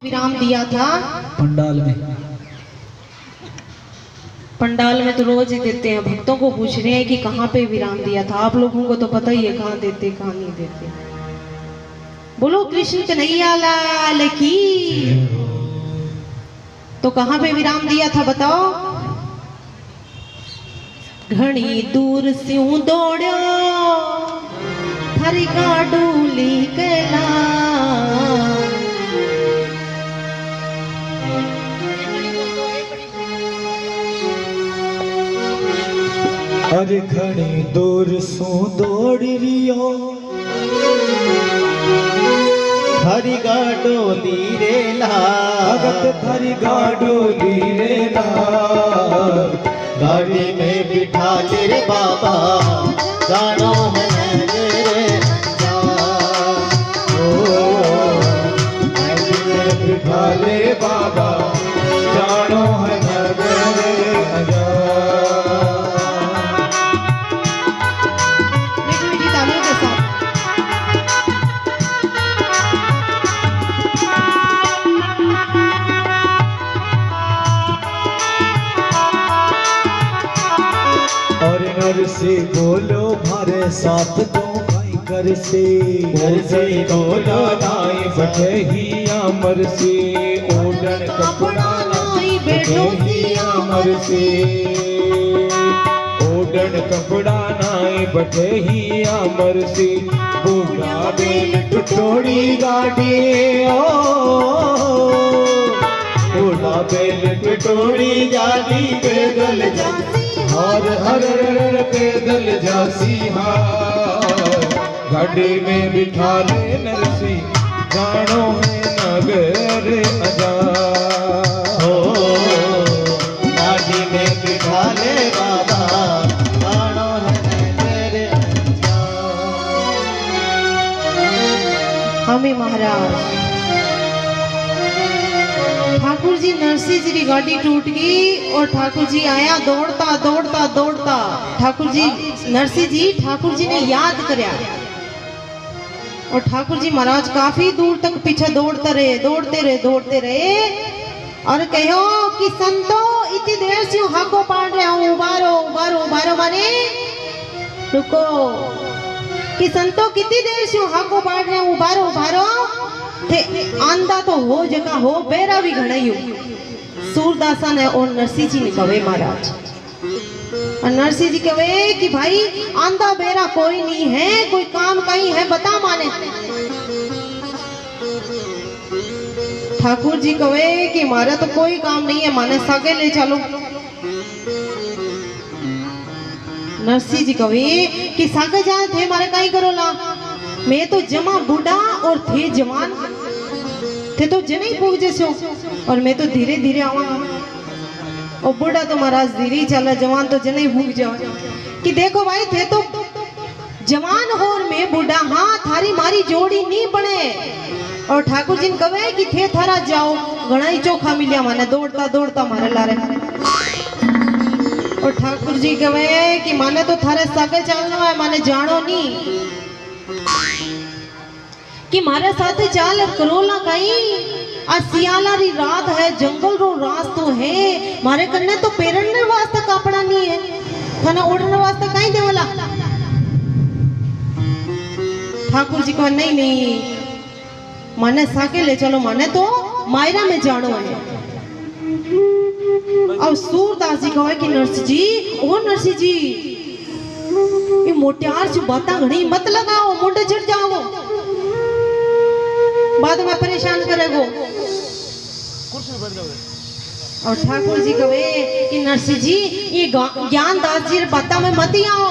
विराम दिया था पंडाल में। पंडाल में तो रोज ही देते हैं। भक्तों को पूछ रहे हैं कि कहाँ पे विराम दिया था। आप लोगों को तो पता ही है कहाँ देते कहाँ नहीं देते। बोलो कृष्ण कन्हैया लाल की। तो कहाँ पे विराम दिया था बताओ। घनी दूर स्यूं दौड़ो थारी गाडूली कैला। अरे घनी दूर सू दौड़ रियो थारी गाडोली रेला भगत थारी गाडोली रेला। गाड़ी में बिठा ले रे बाबा जानो है रे गाड़ी में बिठा ले बाबा जानो है घर से बोलो मारे साथ तो भाई घर से बोलो नाई बैठे ही अमर से ओढ़न कपड़ा नाई बैठे ही अमर से ओढ़न कपड़ा नाई बैठे ही अमर से बूढ़ा बेल टुटोड़ी गाड़ी बूढ़ा बेल टुटोड़ी गाड़ी पैदल जाती हर हर हर पैदल जासी गाड़ी में बिठा ले नरसी जानो है नगर अजा। गाड़ी में बिठा ले बाबा जानो है नगर अजा। हमें महाराज ठाकुर जी नरसिंह जी की गाड़ी टूट गई और ठाकुर जी आया दौड़ता दौड़ता दौड़ता। ठाकुर जी नरसिंह जी ठाकुर जी ने याद करया और ठाकुर जी महाराज काफी दूर तक पीछे दौड़ते रहे और कहो कि संतो इतनी देर से हाको पाड़ रहा हूँ उबारो उबारो उबारो माने रुको कि संतो कितनी देर से हाको पाड़ रहा हूँ उबारो उबारो थे आंधा तो हो जगह हो बेरा भी घणाई सूरदासा ने और नरसिंह जी ने कहे महाराज और नरसिंह जी कहे कि भाई आंधा बेरा कोई नहीं है कोई काम कहीं है बता माने। ठाकुर जी कहे कि मारा तो कोई काम नहीं है माने सागे ले चलो। नरसिंह जी कहे कि सागे जाए थे मारे कहीं करो ला मैं तो जमा बूढ़ा और थे जवान थे तो जने ही पूछ जैसे और मैं तो धीरे धीरे आऊंगा और बूढ़ा तो महाराज धीरे ही चला जवान तो जने ही भूख जाओ कि देखो भाई थे तो जवान हो और मैं बूढ़ा हाँ थारी मारी जोड़ी नहीं बने। और ठाकुर जी ने कहे कि थे थारा जाओ घना ही चोखा मिलिया माने दौड़ता दौड़ता मारे ला रहे। और ठाकुर जी कहे कि माने तो थारे सागे चलना है माने जानो नहीं कि मारे साथ चाल करोला कहीं आज सियाला री रात है जंगल रो रास्तो है मारे कन्ने तो पेरने वास्ते कपड़ा नहीं है थाना ओढ़ने वास्ते कहीं देवला। ठाकुर जी को नहीं नहीं माने साके ले चलो माने तो मायरा में जानो है। और सूरदास जी कहे कि नरसिंह जी ओ नरसिंह जी ये मोटियार से बाता घणी मत लगाओ मुंडे चढ़ जाओ बाद में परेशान करेगो। और ठाकुर जी कहे कि नरसिंह जी ये ज्ञान दास जी बाता में मत आओ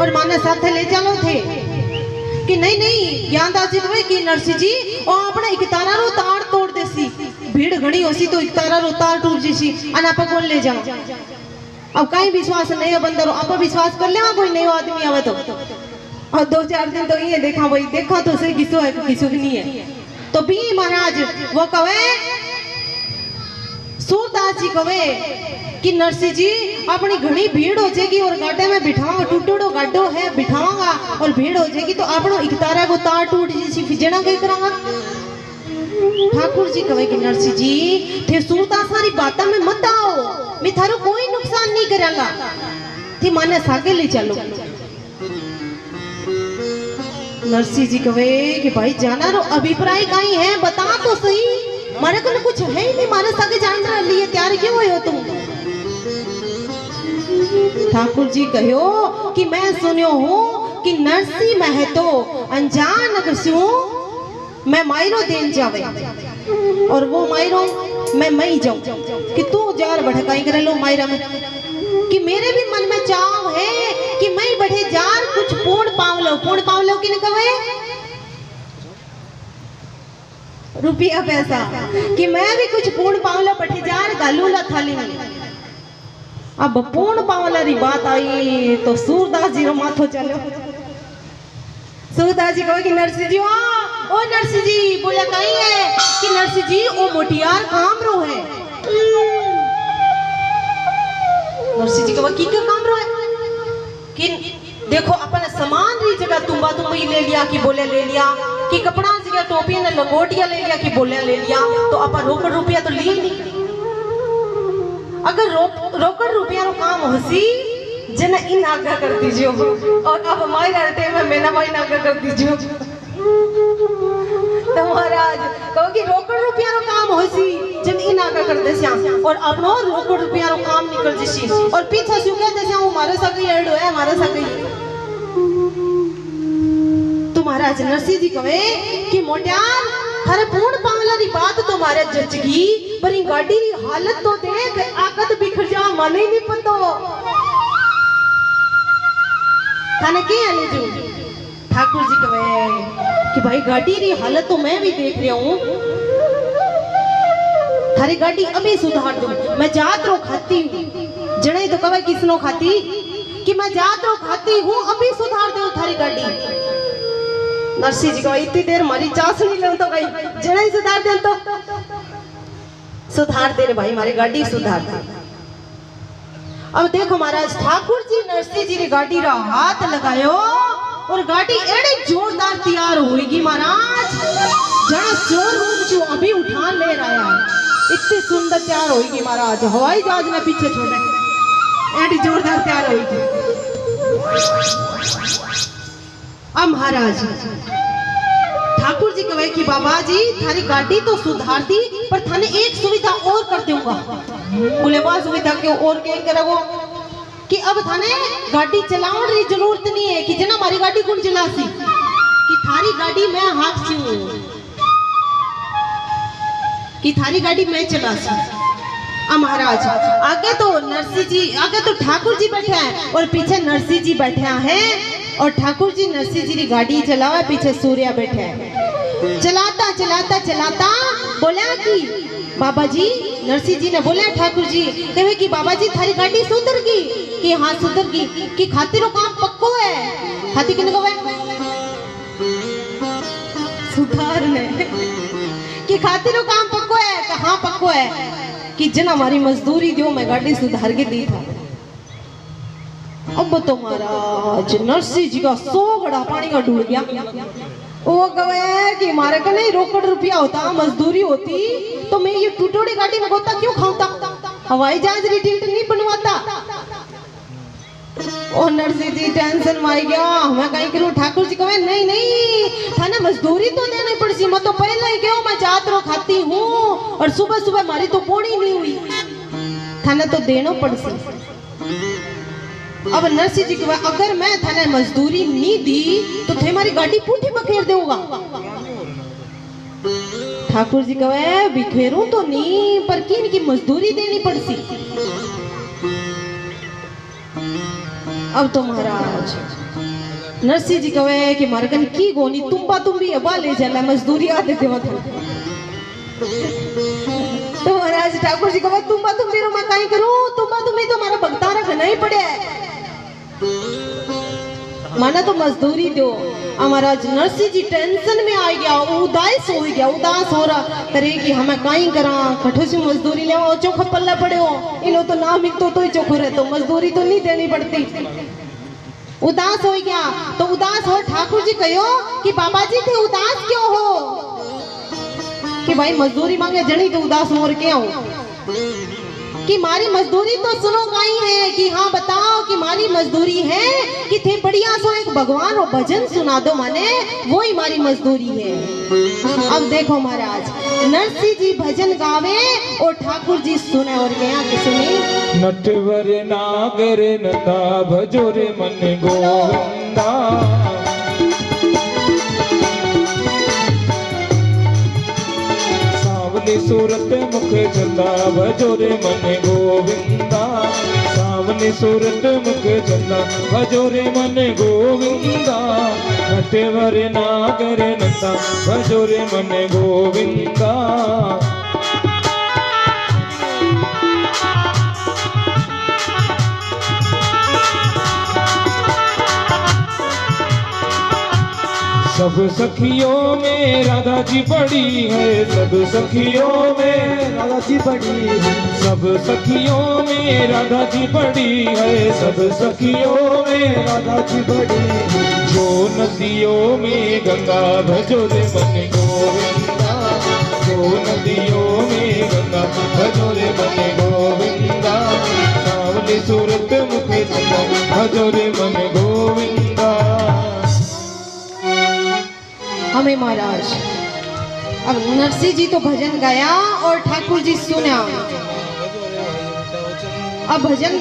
और माने साथ ले चलो थे कि नहीं नहीं ज्ञान दास जी कहे कि नरसिंह जी और अपने इकतारा रो तार तोड़ देसी भीड़ घणी होसी तो इकतारा रो तार टूट जैसी अना आप कौन ले जाओ। अब कहीं विश्वास नहीं है बंदर आप विश्वास कर ले कोई नया आदमी आवे तो और 2-4 दिन तो ये देखा वही देखा तो सही किसो है किसो नहीं है तो भी महाराज वो कहे सूरदास जी कहे कि नरसिंह जी अपनी घनी भीड़ हो जाएगी और गाड़े में बिठावा टूटोड़ो गाडो है बिठावांगा और भीड़ हो जाएगी तो अपनो इकतारा को तार टूट जैसी फिजना कहीं करांगा। ठाकुर जी कहे कि नरसिंह जी थे सूता सारी बात में मत आओ, मैं थारो कोई नुकसान नहीं करांगा, थी माने सागे ले चलो। नरसिंह जी कहे कि भाई जाना रो अभिप्राय काई है, बता तो सही, मारे को कुछ है ही नहीं, मारे सागे जानने लिए तैयार क्यों हुए हो तुम? ठाकुर जी कहो कि मैं सुनियो हूँ कि नरसिंह महतो अनजान अगर सु मैं मायरो देन जावे और वो मायरो मैं मई जाऊं कि तू जार भटकाई करे लो मायरा में, कि मेरे भी मन में चाव है कि मैं बढ़े जार कुछ पूर्ण पाव लो कि कहे रुपया पैसा, कि मैं भी कुछ पूर्ण पाव लो बढ़े जार गालूला थाली में। अब पूर्ण पावला री बात आई तो सूरदास जी रो माथो चलो। सूरदास जी कहो कि नरसिंह जी ओ नरसिंह जी बोला कहीं है कि नरसिंह जी ओ मोटियार काम रो है। नरसिंह जी कहो की क्यों काम रो है कि देखो अपन सामान री जगह तुम्बा तुम्बी ले लिया कि बोले ले लिया, कि कपड़ा जगह टोपी ने लंगोटिया ले लिया कि बोले ले लिया, तो अपन रोकड़ रुपया तो लिए नहीं। अगर रोकड़ रुपया रो काम होसी जन इन आज्ञा कर दीजिए, और अब हमारे रहते में मैंने भाई आज्ञा कर दीजिए। तो महाराज कहो कि रोकड़ रुपया रो काम होसी जन इन आज्ञा कर दे श्याम, और अपनो रोकड़ रुपया रो काम निकल जसी, और पीछे से कह दे श्याम हमारे साथ ही एड है हमारे साथ ही। तो महाराज नरसिंह जी कहे कि मोटियार थारे पूर्ण पावला री बात तो मारे जचगी, पर इन गाड़ी री हालत तो देख आकद बिखर जा माने नहीं पतो थाने के आने जो। ठाकुर जी कहे कि भाई गाड़ी री हालत तो मैं भी देख रहा हूँ, थारी गाड़ी अभी सुधार दो, मैं जात रो खाती हूँ। जने तो कहे किसनो खाती कि मैं जात रो खाती हूँ, अभी सुधार दो थारी गाड़ी। नरसिंह जी को इतनी देर मारी चास नहीं लो तो भाई जने ही सुधार दे तो सुधार दे रे भाई हमारी गाड़ी सुधार दे। अब देखो महाराज ठाकुर जी नरसिंह जी ने गाड़ी रा हाथ लगायो और गाड़ी एड़े जोरदार तैयार होगी महाराज, जड़ा शोरूम जो अभी उठान ले रहा है इतनी सुंदर तैयार होगी महाराज, हवाई जहाज में पीछे छोड़े एड़ी जोरदार तैयार होगी। अब महाराज ठाकुर जी कहे कि बाबा जी थारी गाड़ी तो सुधार दी, पर थाने एक सुविधा और कर दूंगा। बोले वाह सुविधा क्यों और क्या करोगो कि अब थाने गाड़ी चलाने की जरूरत नहीं है कि जना हमारी गाड़ी कौन चलासी, कि थारी गाड़ी मैं हाथ छू, कि थारी गाड़ी मैं चलासी। अब महाराज आगे तो नरसिंह जी, आगे तो ठाकुर जी बैठे हैं और पीछे नरसिंह जी बैठे हैं, और ठाकुर जी नरसिंह जी की गाड़ी चलावा, पीछे सूर्या बैठे हैं। चलाता चलाता चलाता बोला कि बाबा जी, नरसिंह जी ने बोला ठाकुर जी कहे कि बाबा जी थारी गाड़ी सुधर गई, कि हाँ सुधर गई, कि खातिरो काम पक्को है। हाथी किन को है सुधारने कि खातिरो काम पक्को है, कि हाँ पक्को है, कि जन हमारी मजदूरी दो मैं गाड़ी सुधार के दी था। अब तो महाराज नरसिंह जी का 100 घड़ा पानी का डूब गया। वो कहे कि हमारे का नहीं रोकड़ रुपया होता मजदूरी होती तो मैं ये टूटोड़ी गाड़ी में गोता क्यों खाऊंता, हवाई जहाज री टिकट नहीं बनवाता। और नरसिंह जी टेंशन में आ गया, मैं कहीं करूं। ठाकुर जी कहे नहीं नहीं थाने मजदूरी तो देनी पड़सी, मैं तो पहले ही गयो मैं जात रो खाती हूँ और सुबह सुबह मारी तो बोनी नहीं हुई, थाने तो देनो पड़सी। अब नरसिंह जी कहे अगर मैं थाने मजदूरी नहीं दी तो थे हमारी गाड़ी पूठी बखेर देगा। ठाकुर जी कहे बिखेरू तो नहीं, पर किन की मजदूरी देनी पड़सी। अब तो महाराज नरसिंह जी कहे कि मारकन की गोनी तुम्बा तुम भी अबा ले जाला मजदूरी आदे देवा था। तो महाराज ठाकुर जी कहे तुम्बा तुम भी रो मैं काई करूं, तुम्बा तुम भी तो हमारा भगता रखना ही पड़े माना तो मजदूरी दो। महाराज नरसिंह जी टेंशन में आ गया, उदास हो गया, उदास हो रहा करे कि हमें काई करा, कठो से मजदूरी ले चोखा पल्ला पड़े हो, इनो तो ना मिलतो तो ही चोखो रहे, तो मजदूरी तो नहीं देनी पड़ती। उदास हो गया तो उदास हो ठाकुर जी कहो कि बाबा जी थे उदास क्यों हो, कि भाई मजदूरी मांगे जनी तो उदास हो के आऊं कि मारी मजदूरी तो सुनो काई है कि हाँ बताओ कि मारी मजदूरी है कि थे बढ़िया सो एक भगवान और भजन सुना दो माने वो ही मारी मजदूरी है। अब देखो महाराज नरसिंह जी भजन गावे और ठाकुर जी सुने और क्या कि सुनी नटवर नागर नंदा भजो रे मन गोविंदा सावली सूरत मुख चंदा भजो रे मन गोविंदा सावली सूरत मुख चंदा भजो रे मन गोविंदा नटवर नागर नंदा भजो रे मन गोविंदा सब सखियों में राधा जी बड़ी है सब सखियों में राधा जी बड़ी है सब सखियों में राधा जी बड़ी है सब सखियों में राधा जी बड़ी है जो नदियों में गंगा भजो रे मन गोविंदा जो नदियों में गंगा भजो रे मन गोविंदा सावली सूरत मुख चंदा भजो रे मन गोविंदा। हमें महाराज अब नरसिंह जी तो भजन गाया और ठाकुर जी सुना। अब भजन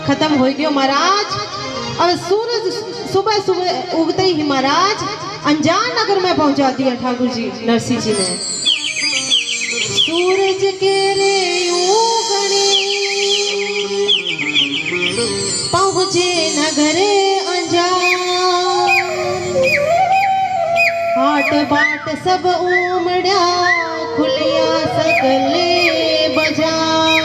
खत्म हो गयो महाराज। अब सूरज सुबह सुबह उगते ही महाराज अनजान नगर में पहुंचा दिया ठाकुर जी नरसिंह जी ने। सूरज के रे उगने पहुंचे नगर अनजान हाट बाट सब उमड़ा खुलिया सकले बाजार।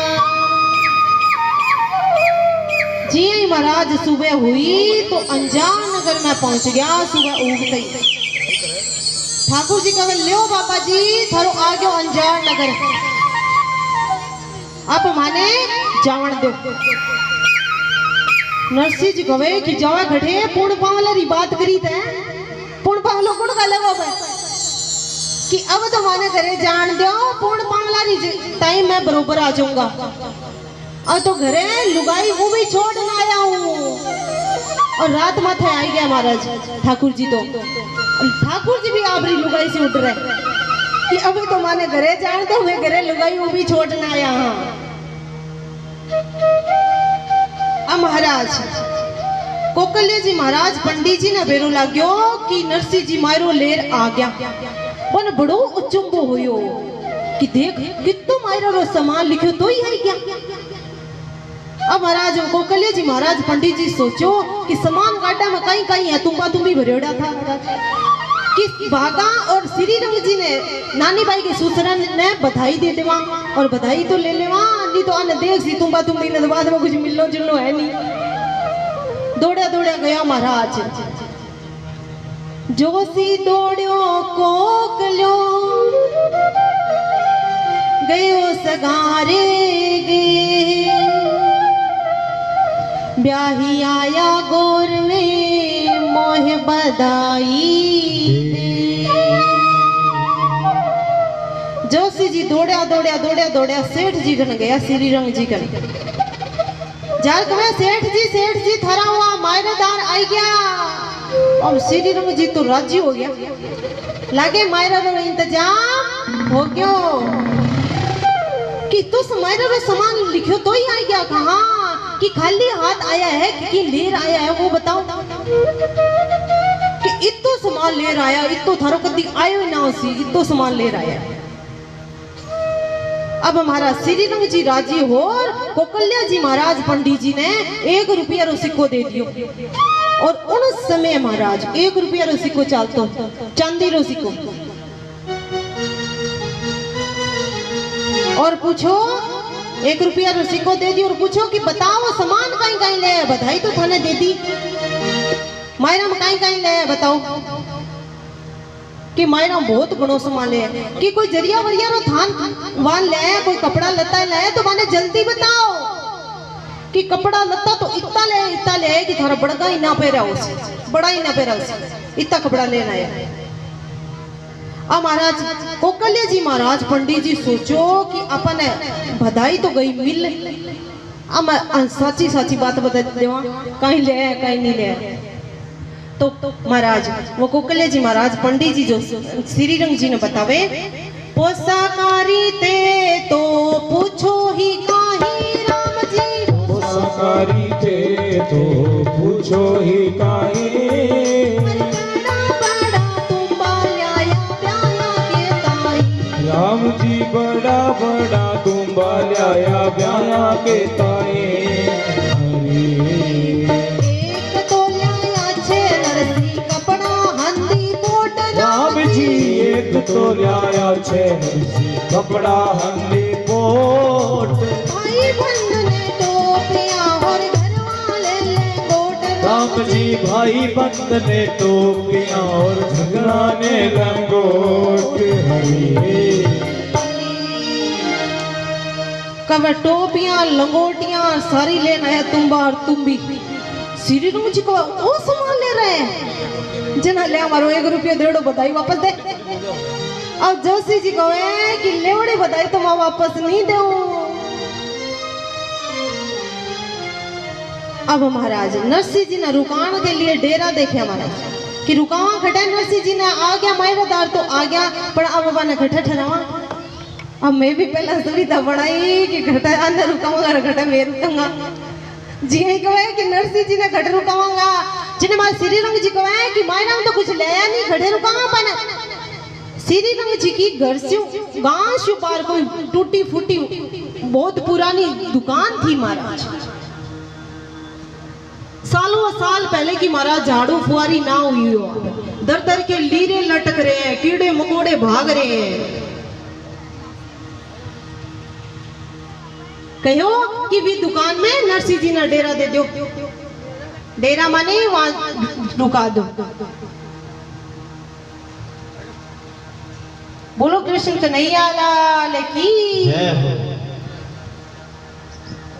जी महाराज सुबह हुई तो अनजान नगर में पहुंच गया सुबह उगते ही। ठाकुर जी कहे लियो बाबा जी थारो आ गयो अनजान नगर अब माने जावण दो। नरसिंह जी कहे कि जावा घटे पूर्ण पावला री बात करी थे पूर्ण पावलो कुण का लगो कि अब तो माने घरे जान दो पूर्ण पावला री टाइम मैं बरोबर आ जाऊंगा। अब तो घरे लुगाई वो भी छोड़ ना आया हूँ और रात माथे आई गया महाराज ठाकुर जी तो ठाकुर जी भी आपरी लुगाई से उठ रहे कि अभी तो माने घरे जान दो मैं घरे लुगाई वो भी छोड़ ना आया। अब महाराज कोकल्य जी महाराज पंडित जी ने बेरो लाग्यो कि नरसिंह जी मायरो लेर आ गया। पण बड़ो उचुंबो होयो कि देख कितो मायरो रो सामान लिखो तो ही है क्या। अब महाराज कोकल्य जी महाराज पंडित जी सोचो कि सामान गाड़ा में कहीं कहीं है तुम्बा तुम्बी भरेड़ा था कि भागा और श्री रंग जी ने नानी बाई के ससुर ने बधाई दे देवा और बधाई तो ले लेवा नहीं तो आने देख सी तुम्बा तुम्बी ने बाद में कुछ मिलनो जुलनो है नहीं। दौड़ा दौड़ा गया महाराज जोशी दौड़ो कोकलो गयो सगारे गे ब्याही आया गोर में मोह बधाई। जोशी जी दौड़ा दौड़ा दौड़ा दौड़ा सेठ जी कन गया श्री रंग जी कन जार कहे सेठ जी थरा हुआ मायरेदार आई गया। और श्री रंग जी तो राजी हो गया लागे मायरा रो इंतजाम हो गयो कि तुस मायरा रो सामान लिखो तो ही आई गया कहा कि खाली हाथ आया है कि लेर आया है वो बताओ कि इतो सामान लेर आया इतो थारो कदी आयो ना उसी इतो सामान लेर आया। अब हमारा श्री रंग जी राजी हो कोकल्या जी महाराज पंडित जी ने 1 रुपया रो सिक्को दे दियो और उन समय महाराज 1 रुपया रो सिक्को चलतो चांदी रो सिक्को और पूछो 1 रुपया रो सिक्को दे दी और पूछो कि बताओ सामान कहीं कहीं ले बधाई तो थाने दे दी मायरा में कहीं कहीं ले बताओ कि मायरा बहुत गुणों सामान ले कि कोई जरिया वरिया रो थान वान ले कोई कपड़ा लता ले तो माने जल्दी बताओ कि कपड़ा लता तो इतना ले कि थारा बड़का ही ना पेरा उस बड़ा ही ना पेरा उस इतना कपड़ा लेना है। महाराज कोकल्य जी महाराज पंडित जी सोचो कि अपन बधाई तो गई मिल, अब साची साची बात बता देवा, कहीं ले कहीं नहीं ले। तो महाराज वो कोकल्य जी महाराज पंडित जी जो श्री रंग जी ने बतावे, पोसाकारी ते तो पूछो ही काहे राम जी, पोसाकारी ते तो पूछो ही काहे, राम जी बड़ा बड़ा तुम्बा लाया ब्याया के ताए, एक तो लाया छे नरसी कपड़ा हंदी पोट, राम जी एक तो लाया छे नरसी कपड़ा हंदी पोट, भाई बंद ने टोपिया और घर वाले ले कोट, राम जी भाई बंद ने टोपियां और झगड़ाने लंगोट, हरी कब टोपियां लंगोटियां सारी लेना है तुम्बा और तुम भी श्री राम जी को वो सामान ले रहे हैं, जना ले हमारो 1 रुपया देड़ो बधाई वापस दे। अब जोशी जी कहे कि लेवड़ी बधाई तो मैं वापस नहीं दूं। अब महाराज नरसिंह जी ने रुकान के लिए डेरा देखे महाराज कि रुकावा खटे, नरसिंह जी ने आ गया मायरादार तो आ गया, पर अब बने खटे ठहरावा। अब मैं भी पहला सुविधा बनाई कि घटा अंदर रुकाऊंगा घटा मैं रुकूंगा जी, यही कहे कि नरसिंह जी ने घट रुकाऊंगा, जिन्हें मारे श्री रंग जी कहे कि मायरा तो कुछ लाया नहीं घटे रुकाऊंगा, पर श्री रंग जी की घर से गांव से पार कोई टूटी फूटी बहुत पुरानी दुकान थी महाराज, सालों साल पहले की महाराज झाड़ू फुआरी ना हुई हो, दर दर के लीरे लटक रहे हैं, कीड़े मकोड़े भाग रहे हैं। कहो कि भी दुकान में नरसिंह जी ने डेरा दे दो, डेरा माने वहां रुका दो। बोलो कृष्ण कन्हैया लाल की जय हो,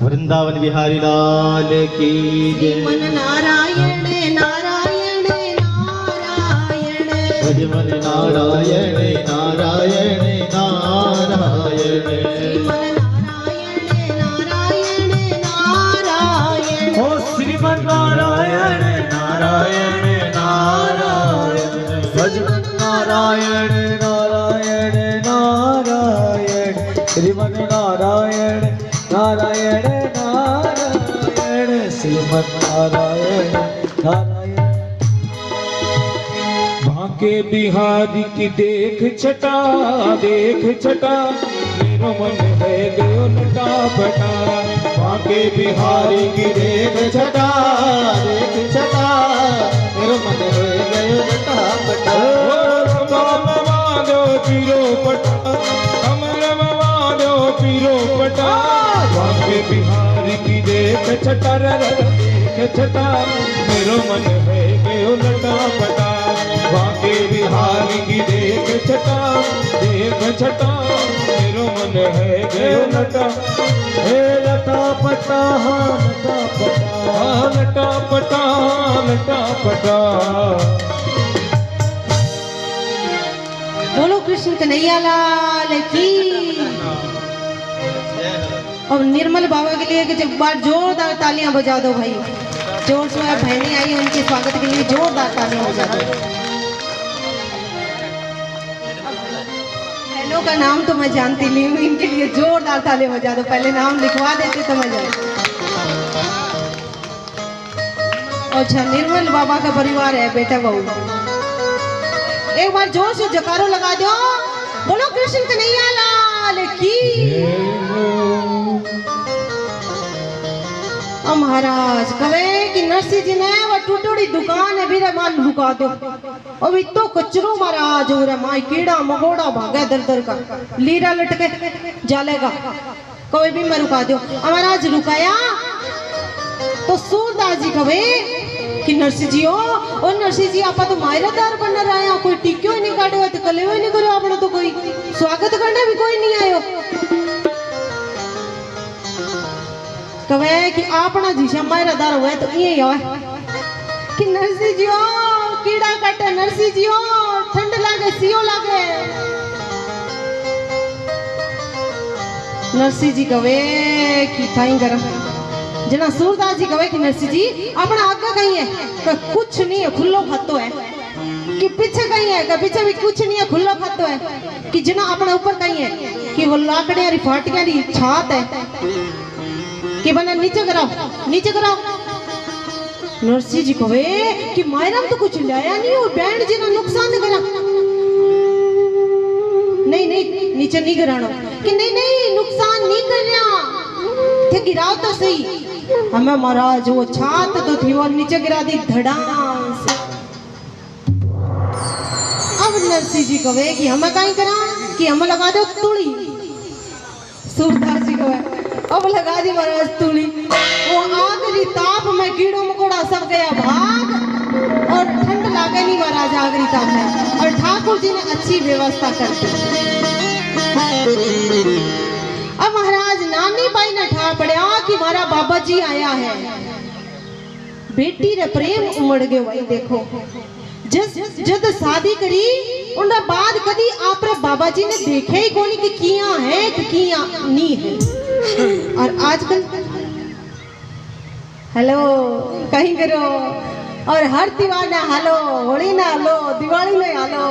वृंदावन बिहारी लाल की जय, मन नारायण नारायण नारायण, भजमन नारायण नारायण नारायण, श्रीमन नारायण नारायण नारायण, भजमन नारायण नारायण नारायण, श्रीमन नारायण नारायण नारायण, श्रीमन नारायण नारायण। बांके बिहारी की देख छटा मेरो मन है गयो नटा बटा, बांके बिहारी की देख छटा मेरो मन हो गयो नटा बटा, दो पीरो पटा, अमर दो पीरो पटा, बांके बिहारी की देख छटा मेरो मन है गयो नटा बटा, बांके बिहारी की देख छटा मेरो मन है गयो नटा, हे लटा पटा लटा पटा। बोलो कृष्ण कन्हैया लाल की। और निर्मल बाबा के लिए एक बार जोरदार तालियां बजा दो भाई, जोर से बहनें आई उनके स्वागत के लिए जोरदार तालियां बजा दो। बहनों का नाम तो मैं जानती नहीं हूँ, इनके लिए जोरदार तालियां बजा दो, पहले नाम लिखवा देते तो मजा। अच्छा निर्मल बाबा का परिवार है बेटा बहू, एक बार जोर से जकारो लगा दो, बोलो कृष्ण कन्हैया लाल की। महाराज कहे कि नरसिंह जी ने वो टूटोड़ी दुकान है बीरे मान रुका दो, और इतो कचरो महाराज हो रहा माई कीड़ा मकोड़ा भागा दर दर का लीरा लटके जालेगा, कोई भी मैं रुका दो। महाराज रुकाया तो सूरदास जी कहे कि नरसिंह जी हो, और नरसिंह जी आपा तो मायरादार बन रहा है, कोई टिक्यो नहीं काटो तो कलेवा नहीं करो, आपने तो कोई स्वागत करने भी कोई नहीं आयो। कहे कि आपना जीशा मायरादार हुआ तो ये हो कि नरसिंह जी हो कीड़ा काटे, नरसिंह जी हो ठंड लग लागे सीओ लागे। नरसिंह जी कवे कि कहीं कर जना सूरदास जी कवे कि नरसिंह जी अपना आगे कहीं है कि कुछ नहीं है खुल्लो खातो है, कि पीछे कहीं है कि पीछे भी कुछ नहीं है खुल्लो खातो है, कि जना अपने ऊपर कहीं है कि वो लाकड़े वाली फाटियां दी छात है कि बना नीचे कराओ नीचे कराओ। नरसिंह जी कहे कि मायरा तो कुछ लाया नहीं और बैंड जी ना नुकसान करा। नहीं नहीं नीचे नहीं गिराना, कि नहीं नहीं नुकसान नहीं करना थे, गिराओ तो सही। हमें महाराज वो छात तो थी वो नीचे गिरा दी धड़ाम से। अब नरसिंह जी कहे कि हमें कहीं करा कि हम लगा दो तुड़ी। सूरदास जी कहे अब लगा दी महाराज तुड़ी। वो आखिरी ताप में कीड़ों मकोड़ा सब गया भाग और ठंड लागे नहीं महाराज आखिरी ताप में, और ठाकुर जी ने अच्छी व्यवस्था कर दी। अब महाराज नानी बाई ने ठा पड़ा कि मारा बाबा जी आया है। बेटी रे प्रेम उमड़ गयो भाई। देखो जद शादी करी उनके बाद कदी आपरे बाबा जी ने देखे ही कोनी कि किया है कि किया नहीं है। और आजकल हेलो कहीं करो और हर त्योहार ना हालो, होली ना हालो, दिवाली ना हालो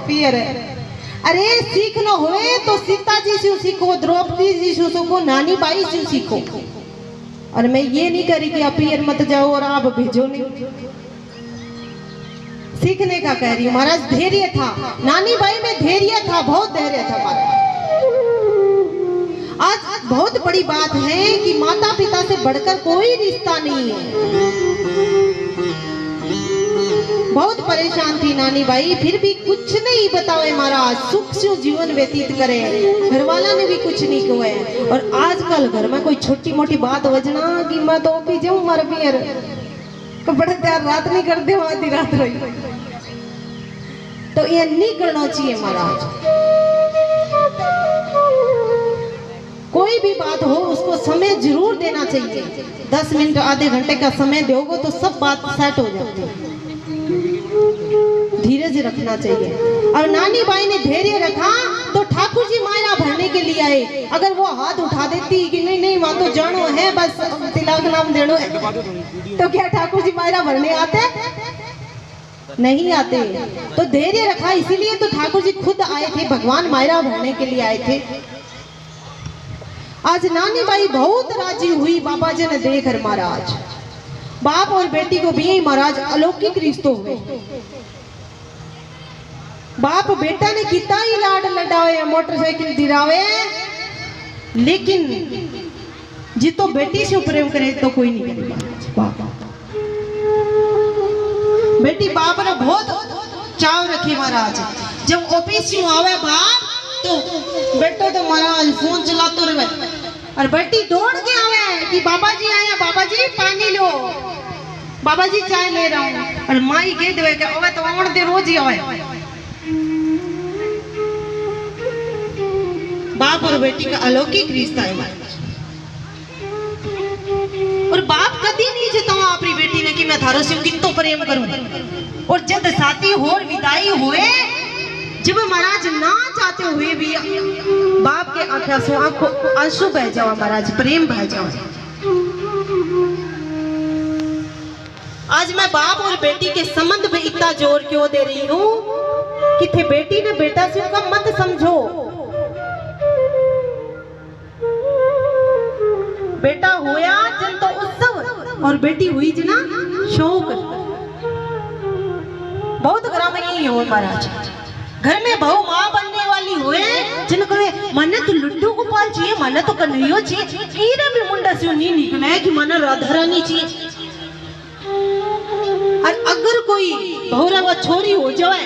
पियर। अरे सीखना होए तो सीता जी से सीखो, द्रौपदी जी से सीखो, नानी बाई से सीखो। और मैं ये नहीं करी कि आप पियर मत जाओ और आप भेजो नहीं, सीखने का कह रही हूँ महाराज। धैर्य था नानी बाई में, धैर्य था, बहुत धैर्य था महाराज। आज बहुत बड़ी बात है कि माता पिता से बढ़कर कोई रिश्ता नहीं है। बहुत परेशान थी नानी बाई, फिर भी कुछ नहीं बतावे महाराज, सुख से जीवन व्यतीत करे। घर वाला ने भी कुछ नहीं कहे। और आजकल घर में कोई छोटी मोटी बात वजना कि मैं तो भी जाऊं मारे पियर तो बड़े त्यार रात नहीं करते हो, आधी रात रही। तो ये नहीं करना चाहिए महाराज। कोई भी बात हो उसको समय जरूर देना चाहिए। 10 मिनट आधे घंटे का समय दोगे तो सब बात सेट हो जाती है। धीरज रखना चाहिए। और नानी बाई ने धैर्य रखा तो ठाकुर जी मायरा भरने के लिए आए। अगर वो हाथ उठा देती कि नहीं नहीं वहां तो जानो है बस तिलक नाम देनो है, तो क्या ठाकुर जी मायरा भरने आते? नहीं आते। तो धैर्य रखा, इसीलिए तो ठाकुर जी खुद आए थे, भगवान मायरा भरने के लिए आए थे। आज नानी बाई बहुत राजी हुई बाबा जी ने देखकर महाराज। बाप और बेटी को भी महाराज अलौकिक रिश्तों हुए। बाप बेटा ने कितना ही लाड लडावे, मोटरसाइकिल दिलावे, लेकिन जी तो बेटी से प्रेम करे तो कोई नहीं करेगा। बेटी बाप ने बहुत चाव रखी महाराज। जब ऑफिस से आवे बाप तो बेटो तो महाराज फोन चलाते रहे और बेटी दौड़ के आवे कि बाबा जी आए, बाबा जी पानी लो, बाबा जी चाय ले रहा हूँ। और माई कह दे कि ओवे तो आउण दे, रोज ही आवे। बाप और बेटी का अलौकिक रिश्ता है महाराज। और बाप कभी नहीं जतावा अपनी बेटी ने कि मैं थारो से कितो प्रेम करूं। और जब साथी होर विदाई हुए, जब महाराज ना चाहते हुए भी बाप के आंखों से आंसू बह जाओ महाराज, प्रेम बह जाओ। आज मैं बाप और बेटी के संबंध में इतना जोर क्यों दे रही हूँ कि थे बेटी ने बेटा से कम मत समझो। बेटा होया जन तो उत्सव और बेटी हुई जना शोक। बहुत घर में यही हो महाराज। घर में बहू माँ बनने वाली हुए जिन कहे मने तो लड्डू गोपाल चाहिए, मने तो कन्हैया चाहिए, हीरे भी मुंडा से नहीं निकला है कि मने राधा रानी चाहिए। और अगर कोई बहुरा व छोरी हो जाए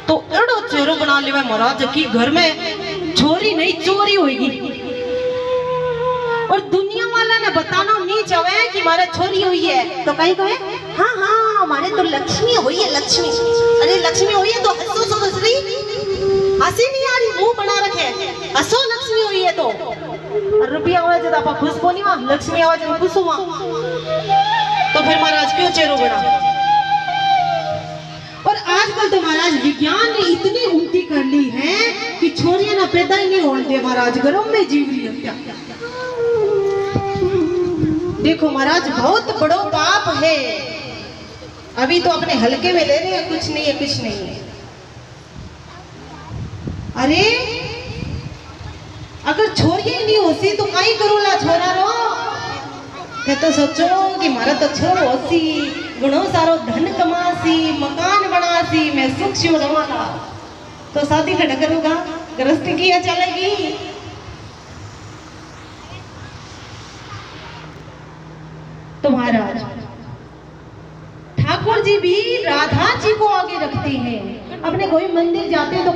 तो एड़ो चेहरो बना लेवे महाराज कि घर में छोरी नहीं चोरी होगी। और दुनिया वाला ने बताना नहीं चाहे कि हमारा छोरी हुई है तो कहीं कहे हाँ हाँ हमारे तो लक्ष्मी हुई है, लक्ष्मी। अरे लक्ष्मी हुई है तो हंसो समझ हंसी नहीं आ रही, मुंह बना रखे हंसो लक्ष्मी हुई है तो रुपया आवाज जब आप खुश को नहीं वहां लक्ष्मी आवाज खुश हुआ तो फिर महाराज क्यों चेहरो बना। और आजकल तो महाराज विज्ञान ने इतनी उन्नति कर ली है कि छोरियां ना पैदा ही नहीं होने दे महाराज, गरम में जीव रही हत्या। देखो महाराज बहुत बड़ो पाप है। अभी तो अपने हल्के में ले रहे हैं, कुछ नहीं है, कुछ नहीं है। अरे अगर छोरियां ही नहीं होती तो काई करूला छोरा रो। मैं तो सोचो कि मारा तो छोरो होसी, घणो सारो धन कमासी, मकान बनासी, मैं सुख से रवाला, तो शादी खड़ा करूंगा, गृहस्थी किया चलेगी। तो महाराज ठाकुर जी भी राधा जी को आगे रखते हैं। अपने कोई मंदिर जाते हैं तो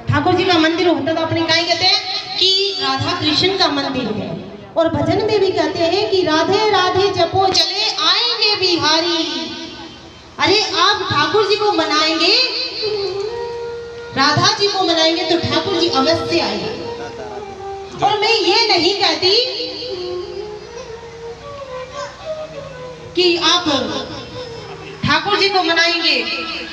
ठाकुर जी का मंदिर होता तो अपने क्या कहते हैं कि राधा कृष्ण का मंदिर है। और भजन में भी कहते हैं कि राधे राधे जपो चले आएंगे बिहारी। अरे आप ठाकुर जी को मनाएंगे, राधा जी को मनाएंगे तो ठाकुर जी अवश्य आएंगे। और मैं ये नहीं कहती कि आप ठाकुर जी को मनाएंगे,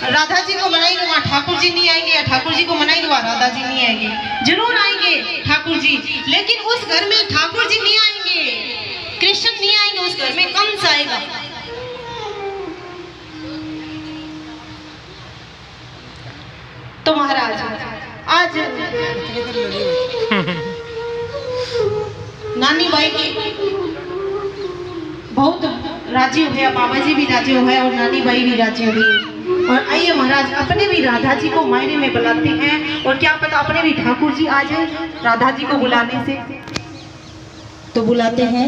राधा जी को मनाएंगे, वहाँ ठाकुर जी नहीं आएंगे, या ठाकुर जी को मनाएंगे वहाँ राधा जी नहीं आएंगे। जरूर आएंगे ठाकुर जी, लेकिन उस घर में ठाकुर जी नहीं आएंगे, कृष्ण नहीं आएंगे, उस घर में कंस आएगा। तो महाराज आज नानी बाई की बहुत राजी हो गया, बाबा जी भी राजी हो गए और नानी बाई भी राजी हो गई। और आइए महाराज अपने भी राधा जी को मायने में बुलाते हैं, और क्या पता अपने भी ठाकुर जी आ जाए राधा जी को बुलाने से। तो बुलाते हैं।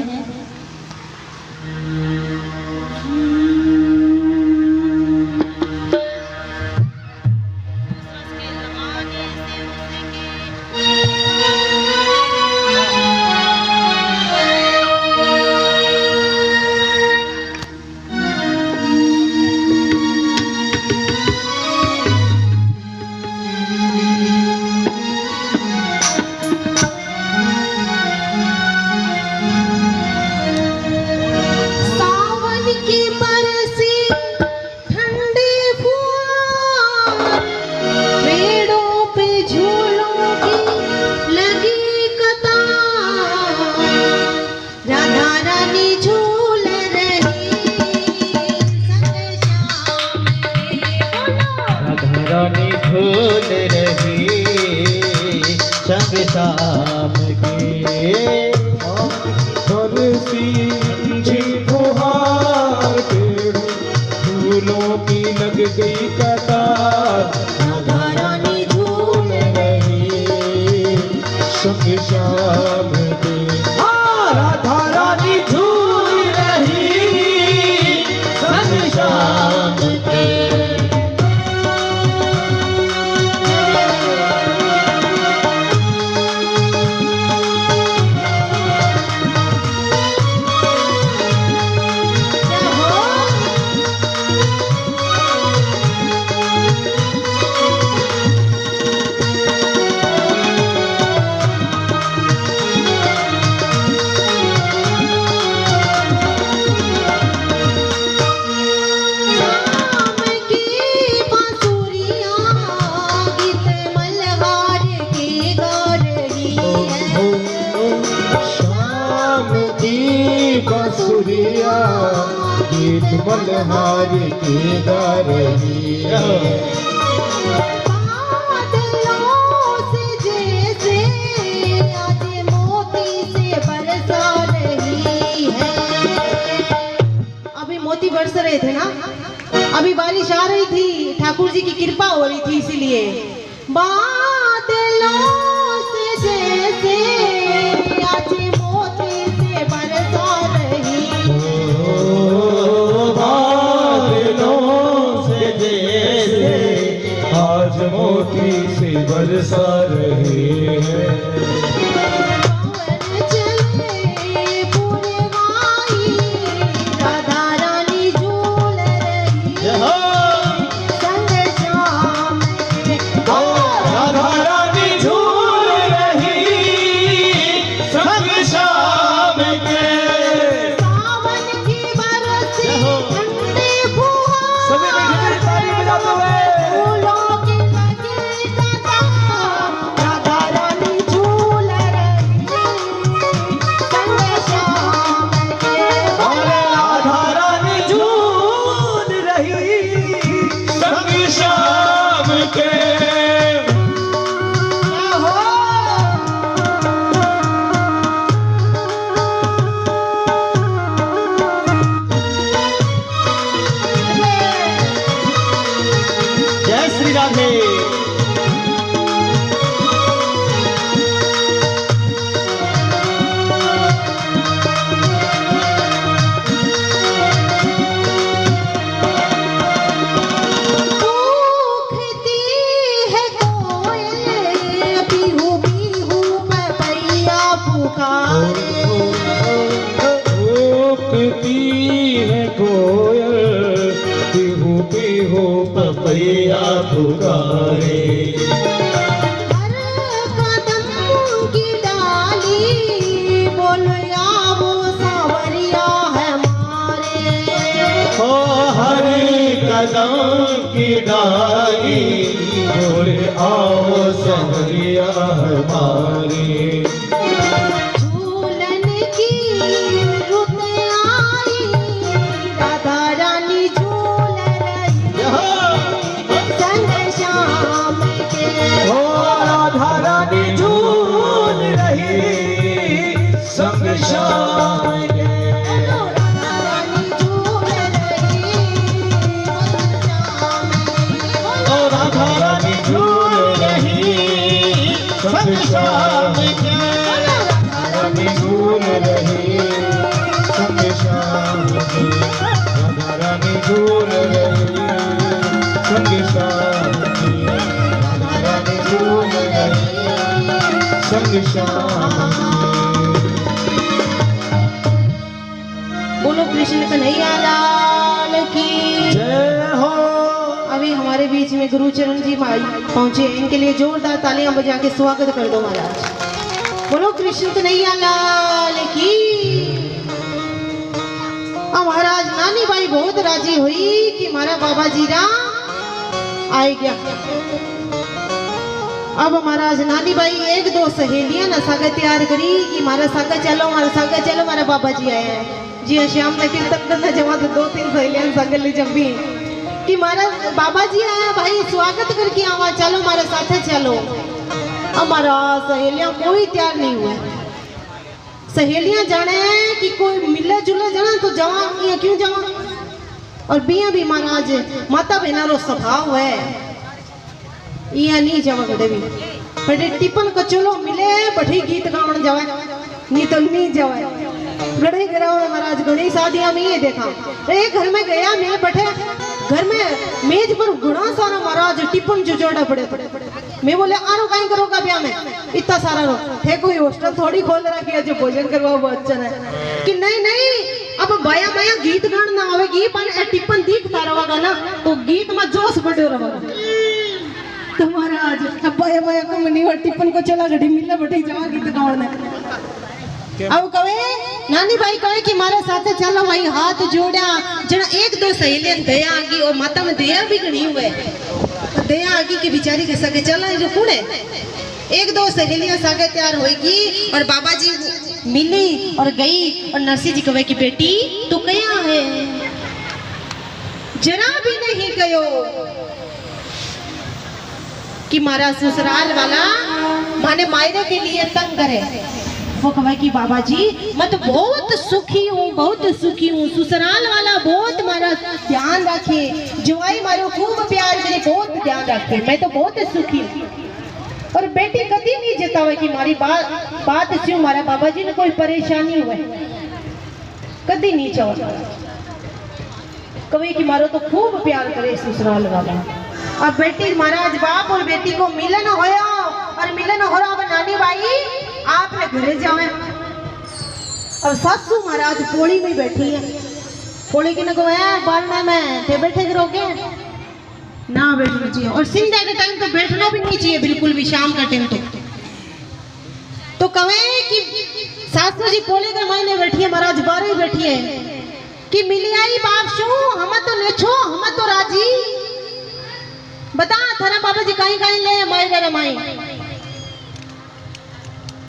शाम के फूलों की लग गई कतार, राधा रानी झूल रही संग शाम के। राधा रानी झूल रही संग शाम के। बांसुरिया गीत मल्हार की गा रही है। बादलों से जैसे आज मोती से बरसा रही है। अभी मोती बरस रहे थे ना, अभी बारिश आ रही थी, ठाकुर जी की कृपा हो रही थी, इसीलिए बादलों से जैसे आज मोती से बरसा रही बादलों से जैसे आज मोती से बरसा रहे हैं। पवन चले पुरवाई, राधा रानी झूल रही संग शाम के। राधा रानी झूल रही संग शाम के। सावन की बरसी ठंडी फुहार, सभी बैठे ताली बजाते हुए पुकारे। ओकती है कोयल पीहू पीहू पपैया पुकारे। हर कदम की डाली बोलो या वो सावरिया है मारे। ओ हर कदम की डाली बोले आओ संवरिया हमारे। झूलन की रुत आई राधा रानी झूल रही संग श्याम के। ओ राधा रानी झूल रही संग श्याम के। राधा रानी झूल रही ओ राधा रानी झूल रही संग श्याम के। रानी झूल रही संग श्याम की। राधा रानी झूल रही संग श्याम की। राधा रानी झूल रही संग श्याम की। बोलो कृष्ण कन्हैया लाल की। जय हो। अभी हमारे बीच में गुरुचरण जी पहुंचे, इनके लिए जोरदार तालियां बजा के स्वागत कर दो महाराज। बोलो कृष्ण कन्हैया लाल की। अब महाराज नानी बाई बहुत राजी हुई कि हमारा बाबा जीरा आए गया। अब महाराज नानी बाई एक दो सहेलियां ना सागर तैयार करी कि हमारा सागर चलो, हमारा सागर चलो, हमारा बाबा जी आए हैं। जी श्याम ने कीर्तन करना जमा तो दो तीन सहेलियां सागर ले जब भी कि हमारा बाबा जी आया भाई स्वागत करके आवा, चलो हमारे साथ चलो। हमारा सहेलियां कोई तैयार नहीं हुए। सहेलियां जाने कि कोई मिले जुले जाना तो जवा ये क्यों जवा। और बिया भी महाराज माता बहनारो स्वभाव है, ये नहीं जवा कदे भी। बड़े टिपन को चलो मिले बढ़ी गीत गावन जावे, नहीं तो नहीं जावे। गढ़े गिराओ महाराज गणी शादियां में ये देखा, एक घर में गया मैं बैठे घर में मेज पर गुणा सारा महाराज टिपन जोड़ा पड़े। मैं बोले आरो कहीं करोगा ब्याह में इतना सारा रो थे, कोई हॉस्टल थोड़ी खोल रखी है जो भोजन करवाओ वो अच्छा है कि नहीं नहीं। अब बाया माया गीत गान ना आवेगी पर टिपन दिखता रहेगा ना तो गीत में जोश बढ़ो रहेगा। तो महाराज अब बाया माया को मनी और टिपन को चला गढ़ी मिलना बैठे जमा गीत गाने। अब कहे नानी भाई कहे कि हमारे साथ चलो भाई, हाथ जोड़ा जना एक दो सहेलियां दया आगी और माता में दया भी गणी हुए दया आगी की बिचारी के सके चला जो कूड़े। एक दो सहेलियां सागे तैयार होगी और बाबा जी मिली और गई और नरसिंह जी कहे कि बेटी तू कया है, जरा भी नहीं कहो कि मारा ससुराल वाला माने मायरे के लिए तंग करे। वो कहे कि बाबा जी मैं तो बहुत सुखी हूँ, बहुत सुखी हूँ। ससुराल वाला बहुत मारा ध्यान रखे, जुआई मारो खूब प्यार करे, बहुत ध्यान रखे, मैं तो बहुत सुखी हूँ। और बेटी कभी नहीं जतावे कि हमारी बात से हमारा बाबा जी ने कोई परेशानी हुए, कभी नहीं चाहो। कभी कि मारो तो खूब प्यार करे ससुराल वाला। अब बेटी महाराज बाप और बेटी को मिलन होया और मिलन हो रहा। अब नानी भाई आपने घरे जावे। अब सासू महाराज पोड़ी में बैठी है, पोड़ी की नको है बारना में थे बैठे करोगे ना बैठना चाहिए। और संध्या के टाइम तो बैठना भी नहीं चाहिए बिल्कुल भी, शाम का टाइम तो कहे कि सासू जी पोड़ी के मायने बैठी है, महाराज बारह बैठी है कि मिली आई बाप शू हम तो नेछो हम तो राजी। बता थारा बाबा जी कहीं कहीं ले माई रे माई